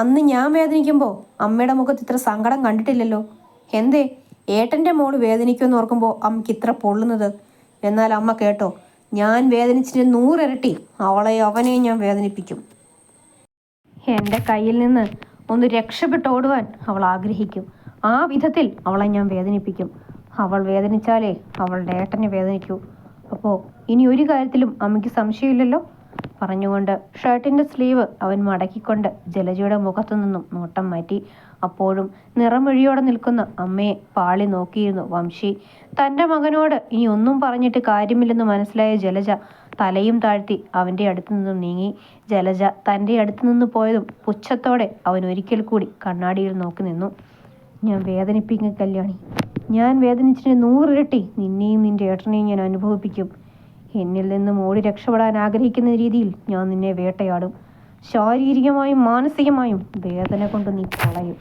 അന്ന് ഞാൻ വേദനിക്കുമ്പോൾ അമ്മയുടെ മുഖത്ത് ഇത്ര സങ്കടം കണ്ടിട്ടില്ലല്ലോ. എന്തേ ഏട്ടൻ്റെ മോള് വേദനിക്കുമെന്ന് ഓർക്കുമ്പോൾ അമ്മയ്ക്ക് ഇത്ര പൊള്ളുന്നത്? എന്നാൽ അമ്മ കേട്ടോ, ഞാൻ വേദനിച്ചിട്ട് 100 ഇരട്ടി അവനെ ഞാൻ വേദനിപ്പിക്കും. എൻ്റെ കയ്യിൽ നിന്ന് ഒന്ന് രക്ഷപ്പെട്ടോടുവാൻ അവൾ ആഗ്രഹിക്കും. ആ വിധത്തിൽ അവളെ ഞാൻ വേദനിപ്പിക്കും. അവൾ വേദനിച്ചാലേ അവളുടെ ഏട്ടനെ വേദനിക്കൂ. അപ്പോൾ ഇനി ഒരു കാര്യത്തിലും അമ്മയ്ക്ക് സംശയമില്ലല്ലോ. പറഞ്ഞുകൊണ്ട് ഷർട്ടിൻ്റെ സ്ലീവ് അവൻ മടക്കിക്കൊണ്ട് ജലജയുടെ മുഖത്തു നിന്നും നോട്ടം മാറ്റി. അപ്പോഴും നിറമൊഴിയോടെ നിൽക്കുന്ന അമ്മയെ പാളി നോക്കിയിരുന്നു വംശി. തൻ്റെ മകനോട് ഇനി ഒന്നും പറഞ്ഞിട്ട് കാര്യമില്ലെന്ന് മനസ്സിലായ ജലജ തലയും താഴ്ത്തി അവൻ്റെ അടുത്തു നിന്നും നീങ്ങി. ജലജ തൻ്റെ അടുത്തു നിന്ന് പോയതും പുച്ഛത്തോടെ അവൻ ഒരിക്കൽ കൂടി കണ്ണാടിയിൽ നോക്കി നിന്നു. ഞാൻ വേദനിപ്പിക്കും കല്യാണി. ഞാൻ വേദനിച്ചിട്ട് 100 ഇരട്ടി നിന്നെയും നിൻ്റെ ഏട്ടനെയും ഞാൻ അനുഭവിപ്പിക്കും. എന്നിൽ നിന്നും ഓടി രക്ഷപ്പെടാൻ ആഗ്രഹിക്കുന്ന രീതിയിൽ ഞാൻ നിന്നെ വേട്ടയാടും. ശാരീരികമായും മാനസികമായും വേദന കൊണ്ട് നീ കളയും.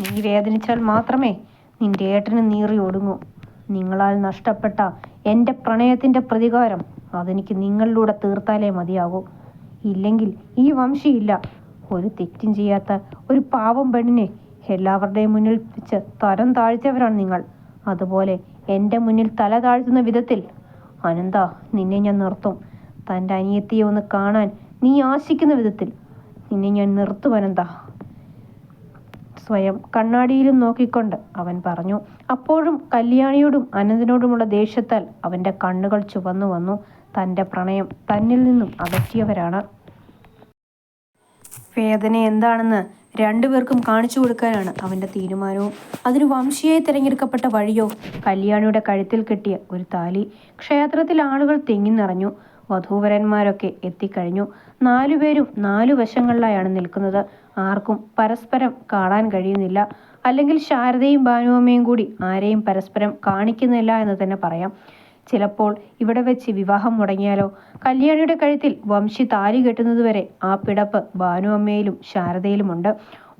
നീ വേദനിച്ചാൽ മാത്രമേ നിന്റെ ഏട്ടന് നീറി ഒടുങ്ങൂ. നിങ്ങളാൽ നഷ്ടപ്പെട്ട എൻ്റെ പ്രണയത്തിൻ്റെ പ്രതികാരം അതെനിക്ക് നിങ്ങളിലൂടെ തീർത്താലേ മതിയാകൂ. ഇല്ലെങ്കിൽ ഈ വംശിയില്ല. ഒരു തെറ്റും ചെയ്യാത്ത ഒരു പാവം പെണ്ണിനെ എല്ലാവരുടെയും മുന്നിൽ വെച്ച് തരം താഴ്ത്തിയവരാണ് നിങ്ങൾ. അതുപോലെ എൻ്റെ മുന്നിൽ തല താഴ്ത്തുന്ന വിധത്തിൽ അനന്ത നിന്നെ ഞാൻ നിർത്തും. തൻ്റെ അനിയത്തിയെ ഒന്ന് കാണാൻ നീ ആശിക്കുന്ന വിധത്തിൽ നിന്നെ ഞാൻ നിർത്തും അനന്ത. സ്വയം കണ്ണാടിയിലും നോക്കിക്കൊണ്ട് അവൻ പറഞ്ഞു. അപ്പോഴും കല്യാണിയോടും അനന്തനോടുമുള്ള ദേഷ്യത്താൽ അവൻ്റെ കണ്ണുകൾ ചുവന്നു വന്നു. തൻ്റെ പ്രണയം തന്നിൽ നിന്നും അകറ്റിയവരാണ്. വേദന എന്താണെന്ന് രണ്ടുപേർക്കും കാണിച്ചു കൊടുക്കാനാണ് അവൻ്റെ തീരുമാനവും. അതിന് വംശിയായി തിരഞ്ഞെടുക്കപ്പെട്ട വഴിയോ കല്യാണിയുടെ കഴുത്തിൽ കെട്ടിയ ഒരു താലി. ക്ഷേത്രത്തിൽ ആളുകൾ തിങ്ങി നിറഞ്ഞു. വധൂവരന്മാരൊക്കെ എത്തിക്കഴിഞ്ഞു. 4 പേരും 4 വശങ്ങളിലായാണ് നിൽക്കുന്നത്. ആർക്കും പരസ്പരം കാണാൻ കഴിയുന്നില്ല. അല്ലെങ്കിൽ ശാരദയും ഭാനുവമ്മയും കൂടി ആരെയും പരസ്പരം കാണിക്കുന്നില്ല എന്ന് തന്നെ പറയാം. ചിലപ്പോൾ ഇവിടെ വെച്ച് വിവാഹം മുടങ്ങിയാലോ? കല്യാണിയുടെ കഴുത്തിൽ വംശി താലി കെട്ടുന്നതുവരെ ആ പിടപ്പ് ഭാനുവമ്മയിലും ശാരദയിലുമുണ്ട്.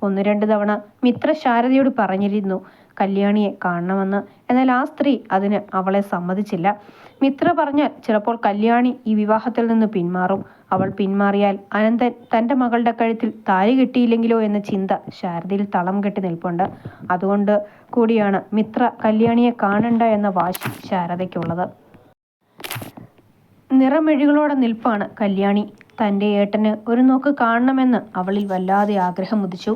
1-2 തവണ മിത്ര ശാരദയോട് പറഞ്ഞിരുന്നു കല്യാണിയെ കാണണമെന്ന്. എന്നാൽ ആ സ്ത്രീ അതിന് അവളെ സമ്മതിച്ചില്ല. മിത്ര പറഞ്ഞാൽ ചിലപ്പോൾ കല്യാണി ഈ വിവാഹത്തിൽ നിന്ന് പിന്മാറും. അവൾ പിന്മാറിയാൽ അനന്തൻ തൻ്റെ മകളുടെ കഴുത്തിൽ താലി കെട്ടിയില്ലെങ്കിലോ എന്ന ചിന്ത ശാരദയിൽ തളം കെട്ടി നിൽപ്പുണ്ട്. അതുകൊണ്ട് കൂടിയാണ് മിത്ര കല്യാണിയെ കാണണ്ട എന്ന വാശി ശാരദയ്ക്കുള്ളത്. നിറമെഴികളോടെ നിൽപ്പാണ് കല്യാണി. തൻ്റെ ഏട്ടന് ഒരു നോക്ക് കാണണമെന്ന് അവളിൽ വല്ലാതെ ആഗ്രഹം ഉദിച്ചു.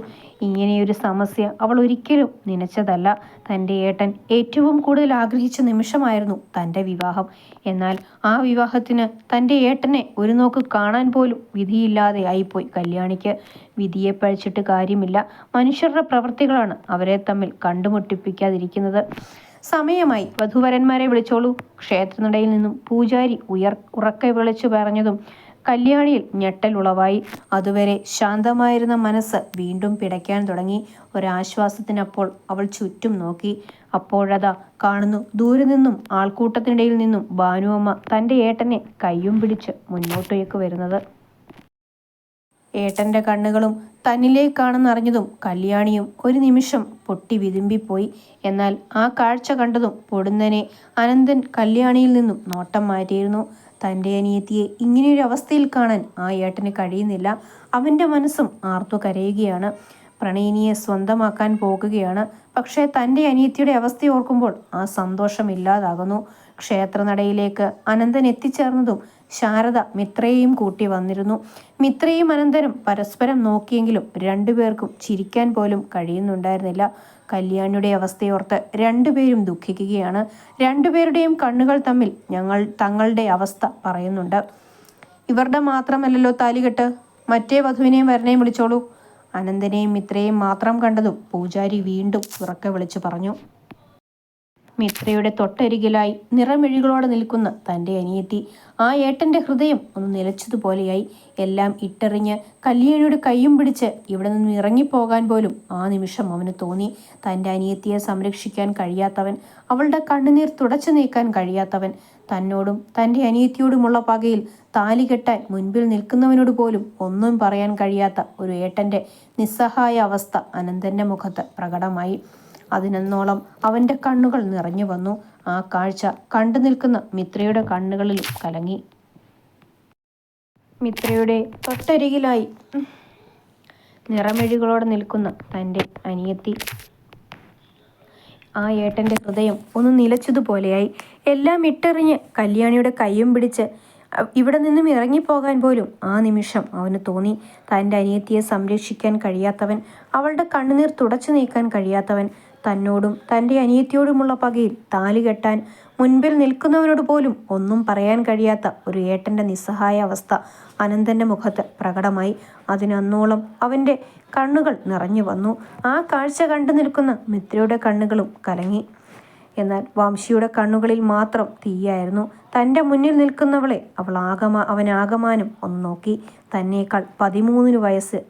ഇങ്ങനെയൊരു സമസ്യ അവൾ ഒരിക്കലും നനച്ചതല്ല. തൻ്റെ ഏട്ടൻ ഏറ്റവും കൂടുതൽ ആഗ്രഹിച്ച നിമിഷമായിരുന്നു തൻ്റെ വിവാഹം. എന്നാൽ ആ വിവാഹത്തിന് തൻ്റെ ഏട്ടനെ ഒരു നോക്ക് കാണാൻ പോലും വിധിയില്ലാതെ ആയിപ്പോയി കല്യാണിക്ക്. വിധിയെ പഴിച്ചിട്ട് കാര്യമില്ല. മനുഷ്യരുടെ പ്രവൃത്തികളാണ് അവരെ തമ്മിൽ കണ്ടുമുട്ടിപ്പിക്കാതിരിക്കുന്നത്. സമയമായി, വധൂവരന്മാരെ വിളിച്ചോളൂ. ക്ഷേത്രനടയിൽ നിന്നും പൂജാരി ഉറക്കെ വിളിച്ചു പറഞ്ഞതും കല്യാണിയിൽ ഞെട്ടലുളവായി. അതുവരെ ശാന്തമായിരുന്ന മനസ്സ് വീണ്ടും പിടയ്ക്കാൻ തുടങ്ങി. ഒരാശ്വാസത്തിനപ്പോൾ അവൾ ചുറ്റും നോക്കി. അപ്പോഴതാ കാണുന്നു, ദൂരെ നിന്നും ആൾക്കൂട്ടത്തിനിടയിൽ നിന്നും ഭാനുവമ്മ തൻ്റെ ഏട്ടനെ കയ്യും പിടിച്ച് മുന്നോട്ടേക്ക് വരുന്നത്. ഏട്ടൻ്റെ കണ്ണുകളും തന്നിലേക്കാണെന്നറിഞ്ഞതും കല്യാണിയും ഒരു നിമിഷം പൊട്ടി വിതുമ്പിപ്പോയി. എന്നാൽ ആ കാഴ്ച കണ്ടതും പൊടുന്നനെ അനന്തൻ കല്യാണിയിൽ നിന്നും നോട്ടം മാറ്റിയിരുന്നു. തൻ്റെ അനിയത്തിയെ ഇങ്ങനെയൊരു അവസ്ഥയിൽ കാണാൻ ആ ഏട്ടന് കഴിയുന്നില്ല. അവൻ്റെ മനസ്സും ആർത്തു കരയുകയാണ്. പ്രണയിനിയെ സ്വന്തമാക്കാൻ പോകുകയാണ്. പക്ഷേ തൻ്റെ അനിയത്തിയുടെ അവസ്ഥ ഓർക്കുമ്പോൾ ആ സന്തോഷമില്ലാതാകുന്നു. ക്ഷേത്രനടയിലേക്ക് അനന്തൻ എത്തിച്ചേർന്നതും ശാരദ മിത്രയെയും കൂട്ടി വന്നിരുന്നു. മിത്രയും അനന്തനും പരസ്പരം നോക്കിയെങ്കിലും രണ്ടുപേർക്കും ചിരിക്കാൻ പോലും കഴിയുന്നുണ്ടായിരുന്നില്ല. കല്യാണിയുടെ അവസ്ഥയോർത്ത് രണ്ടുപേരും ദുഃഖിക്കുകയാണ്. രണ്ടുപേരുടെയും കണ്ണുകൾ തമ്മിൽ തങ്ങളുടെ അവസ്ഥ പറയുന്നുണ്ട്. ഇവരുടെ മാത്രമല്ലല്ലോ താലികെട്ട്, മറ്റേ വധുവിനെയും വരനെയും വിളിച്ചോളൂ. അനന്തനെയും മിത്രയെയും മാത്രം കണ്ടതും പൂജാരി വീണ്ടും ഉറക്കെ വിളിച്ചു പറഞ്ഞു. മിത്രയുടെ തൊട്ടരികിലായി നിറമിഴികളോടെ നിൽക്കുന്ന തൻ്റെ അനിയത്തി. ആ ഏട്ടൻ്റെ ഹൃദയം ഒന്ന് നിലച്ചതുപോലെയായി. എല്ലാം ഇട്ടെറിഞ്ഞ് കല്യാണിയുടെ കയ്യും പിടിച്ച് ഇവിടെ നിന്ന് ഇറങ്ങിപ്പോകാൻ പോലും ആ നിമിഷം അവന് തോന്നി. തൻ്റെ അനിയത്തിയെ സംരക്ഷിക്കാൻ കഴിയാത്തവൻ, അവളുടെ കണ്ണുനീർ തുടച്ചു നീക്കാൻ കഴിയാത്തവൻ, തന്നോടും തൻ്റെ അനിയത്തിയോടുമുള്ള പകയിൽ താലി കെട്ടാൻ മുൻപിൽ നിൽക്കുന്നവനോട് പോലും ഒന്നും പറയാൻ കഴിയാത്ത ഒരു ഏട്ടൻ്റെ നിസ്സഹായ അവസ്ഥ അനന്തൻ്റെ മുഖത്ത് പ്രകടമായി. അതിനോളം അവൻ്റെ കണ്ണുകൾ നിറഞ്ഞു വന്നു. ആ കാഴ്ച കണ്ടു നിൽക്കുന്ന മിത്രയുടെ കണ്ണുകളിലും കലങ്ങി. മിത്രയുടെ തൊട്ടരികിലായി നിറമിഴികളോടെ നിൽക്കുന്ന തൻ്റെ അനിയത്തി. ആ ഏട്ടൻ്റെ ഹൃദയം ഒന്ന് നിലച്ചതുപോലെയായി. എല്ലാം ഇട്ടെറിഞ്ഞ് കല്യാണിയുടെ കയ്യും പിടിച്ച് ഇവിടെ നിന്നും ഇറങ്ങിപ്പോകാൻ പോലും ആ നിമിഷം അവന് തോന്നി. തൻ്റെ അനിയത്തിയെ സംരക്ഷിക്കാൻ കഴിയാത്തവൻ, അവളുടെ കണ്ണുനീർ തുടച്ചു നീക്കാൻ കഴിയാത്തവൻ, തന്നോടും തൻ്റെ അനിയത്തിയോടുമുള്ള പകയിൽ താലി കെട്ടാൻ മുൻപിൽ നിൽക്കുന്നവനോട് പോലും ഒന്നും പറയാൻ കഴിയാത്ത ഒരു ഏട്ടൻ്റെ നിസ്സഹായ അവസ്ഥ അനന്തൻ്റെ മുഖത്ത് പ്രകടമായി. അതിനന്നോളം അവൻ്റെ കണ്ണുകൾ നിറഞ്ഞു വന്നു. ആ കാഴ്ച കണ്ടു നിൽക്കുന്ന മിത്രയുടെ കണ്ണുകളും കലങ്ങി. എന്നാൽ വംശിയുടെ കണ്ണുകളിൽ മാത്രം തീയായിരുന്നു. തൻ്റെ മുന്നിൽ നിൽക്കുന്നവളെ അവനാകമാനം ഒന്ന് നോക്കി. തന്നേക്കാൾ 13 വയസ്സ്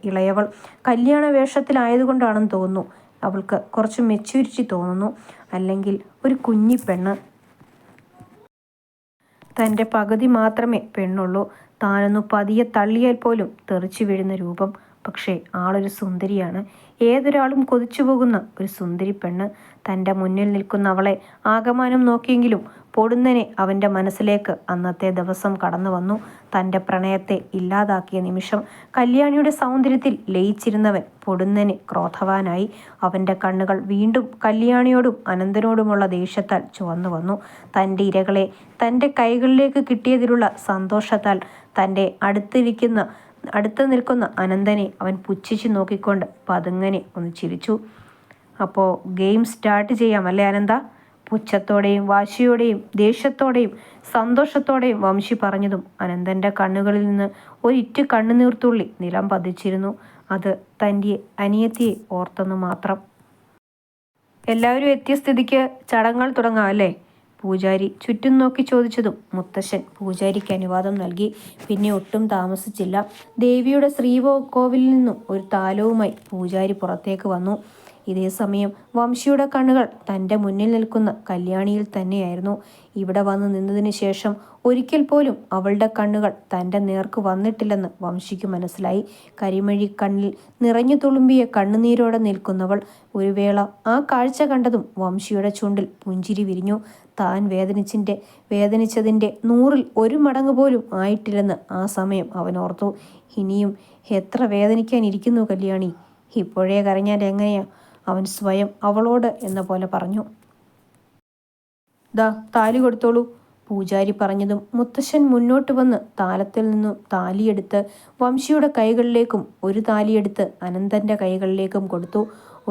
ഇളയവൾ. കല്യാണ വേഷത്തിലായതുകൊണ്ടാണെന്ന് തോന്നുന്നു അവൾക്ക് കുറച്ച് മെച്യൂരിറ്റി തോന്നുന്നു. അല്ലെങ്കിൽ ഒരു കുഞ്ഞി പെണ്ണ്. തൻ്റെ പകുതി മാത്രമേ പെണ്ണുള്ളൂ. താനൊന്ന് പതിയെ തള്ളിയാൽ പോലും തെറിച്ചു വീഴുന്ന രൂപം. പക്ഷേ ആളൊരു സുന്ദരിയാണ്. ഏതൊരാളും കൊതിച്ചു പോകുന്ന ഒരു സുന്ദരി പെണ്ണ്. തൻ്റെ മുന്നിൽ നിൽക്കുന്ന അവളെ ആകമാനം നോക്കിയെങ്കിലും പൊടുന്നനെ അവൻ്റെ മനസ്സിലേക്ക് അന്നത്തെ ദിവസം കടന്നു വന്നു. തൻ്റെ പ്രണയത്തെ ഇല്ലാതാക്കിയ നിമിഷം. കല്യാണിയുടെ സൗന്ദര്യത്തിൽ ലയിച്ചിരുന്നവൻ പൊടുന്നനെ ക്രോധവാനായി. അവൻ്റെ കണ്ണുകൾ വീണ്ടും കല്യാണിയോടും അനന്തനോടുമുള്ള ദേഷ്യത്താൽ ചുവന്നു വന്നു. തൻ്റെ ഇരകളെ തൻ്റെ കൈകളിലേക്ക് കിട്ടിയതിലുള്ള സന്തോഷത്താൽ തൻ്റെ അടുത്ത് നിൽക്കുന്ന അനന്തനെ അവൻ പുച്ഛിച്ച് നോക്കിക്കൊണ്ട് പതുങ്ങനെ ഒന്ന് ചിരിച്ചു. അപ്പോൾ ഗെയിം സ്റ്റാർട്ട് ചെയ്യാമല്ലേ അനന്ത? പുച്ഛത്തോടെയും വാശിയോടെയും ദേഷ്യത്തോടെയും സന്തോഷത്തോടെയും വംശി പറഞ്ഞതും അനന്തൻ്റെ കണ്ണുകളിൽ നിന്ന് ഒരിറ്റ് കണ്ണുനീർത്തുള്ളി നിലം പതിച്ചിരുന്നു. അത് തൻ്റെ അനിയത്തിയെ ഓർത്തെന്നു മാത്രം. എല്ലാവരും എത്തിയ സ്ഥിതിക്ക് ചടങ്ങുകൾ തുടങ്ങാം അല്ലേ? പൂജാരി ചുറ്റും നോക്കി ചോദിച്ചതും മുത്തശ്ശൻ പൂജാരിക്ക് അനുവാദം നൽകി. പിന്നെ ഒട്ടും താമസിച്ചില്ല. ദേവിയുടെ ശ്രീകോവിലിൽ നിന്നും ഒരു താലവുമായി പൂജാരി പുറത്തേക്ക് വന്നു. ഇതേ സമയം വംശിയുടെ കണ്ണുകൾ തൻ്റെ മുന്നിൽ നിൽക്കുന്ന കല്യാണിയിൽ തന്നെയായിരുന്നു. ഇവിടെ വന്ന് നിന്നതിന് ശേഷം ഒരിക്കൽ പോലും അവളുടെ കണ്ണുകൾ തൻ്റെ നേർക്ക് വന്നിട്ടില്ലെന്ന് വംശിക്ക് മനസ്സിലായി. കരിമഴി കണ്ണിൽ നിറഞ്ഞു തുളുമ്പിയ കണ്ണുനീരോടെ നിൽക്കുന്നവൾ. ഒരു വേള ആ കാഴ്ച കണ്ടതും വംശിയുടെ ചുണ്ടിൽ പുഞ്ചിരി വിരിഞ്ഞു. താൻ വേദനിച്ചതിൻ്റെ 100ൽ 1 മടങ്ങ് പോലും ആയിട്ടില്ലെന്ന് ആ സമയം അവൻ ഓർത്തു. ഇനിയും എത്ര വേദനിക്കാനിരിക്കുന്നു കല്യാണി? ഇപ്പോഴേ കരഞ്ഞാൽ എങ്ങനെയാ? അവൻ സ്വയം അവളോട് എന്ന പോലെ പറഞ്ഞു. ദാ താലി കൊടുത്തോളൂ. പൂജാരി പറഞ്ഞതും മുത്തശ്ശൻ മുന്നോട്ട് വന്ന് താലത്തിൽ നിന്നും താലിയെടുത്ത് വംശിയുടെ കൈകളിലേക്കും ഒരു താലിയെടുത്ത് അനന്തൻ്റെ കൈകളിലേക്കും കൊടുത്തു.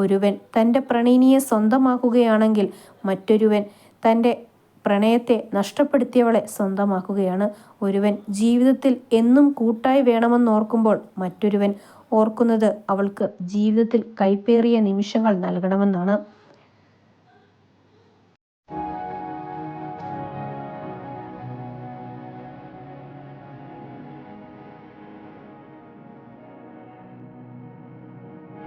ഒരുവൻ തൻ്റെ പ്രണയിനിയെ സ്വന്തമാക്കുകയാണെങ്കിൽ മറ്റൊരുവൻ തൻ്റെ പ്രണയത്തെ നഷ്ടപ്പെടുത്തിയവളെ സ്വന്തമാക്കുകയാണ്. ഒരുവൻ ജീവിതത്തിൽ എന്നും കൂട്ടായി വേണമെന്നോർക്കുമ്പോൾ മറ്റൊരുവൻ ഓർക്കുന്നത് അവൾക്ക് ജീവിതത്തിൽ കൈപ്പേറിയ നിമിഷങ്ങൾ നൽകണമെന്നാണ്.